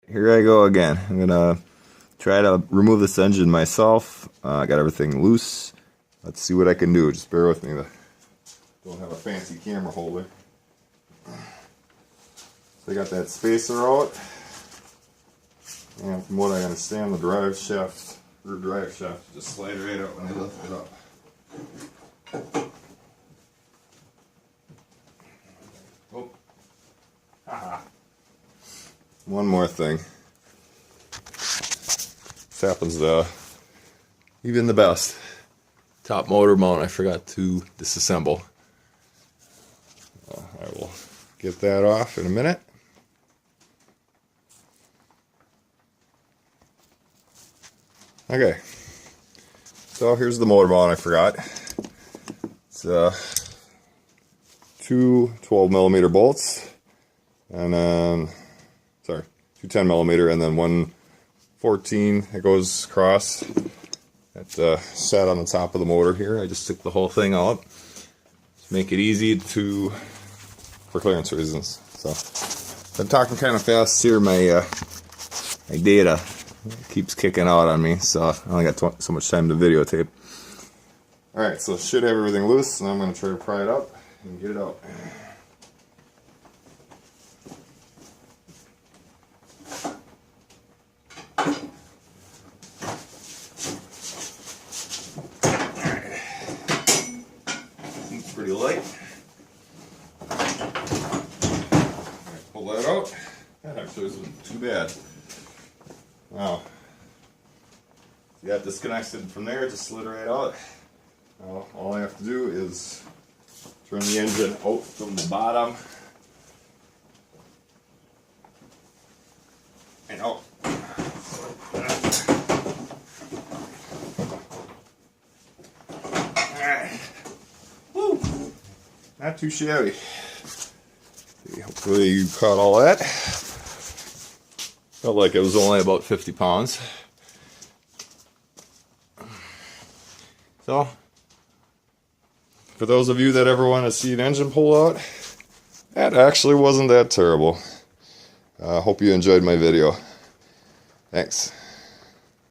Here I go again. I'm gonna try to remove this engine myself. I got everything loose. Let's see what I can do. Just bear with me. I don't have a fancy camera holder. So I got that spacer out. And from what I understand, the drive shaft, rear drive shaft, just slide right out when I lift it up. Oh. Haha. One more thing. This happens to even the best. Top motor mount I forgot to disassemble. I will get that off in a minute. Okay, so here's the motor mount I forgot. It's two 12mm bolts, and then, sorry, two 10mm, and then one 14 that goes across. That sat on the top of the motor here. I just took the whole thing out to make it easy for clearance reasons. So I'm talking kind of fast here. My data keeps kicking out on me, so I only got so much time to videotape. Alright, so should have everything loose, and I'm going to try to pry it up and get it out. It's pretty light. Alright, pull that out. That actually isn't too bad. Now, you got disconnected from there, just slid right out. Now, all I have to do is turn the engine out from the bottom and out. Alright. Woo! Not too shabby. Hopefully you caught all that. Felt like it was only about 50 pounds. So, for those of you that ever want to see an engine pull out, that actually wasn't that terrible. Hope you enjoyed my video. Thanks.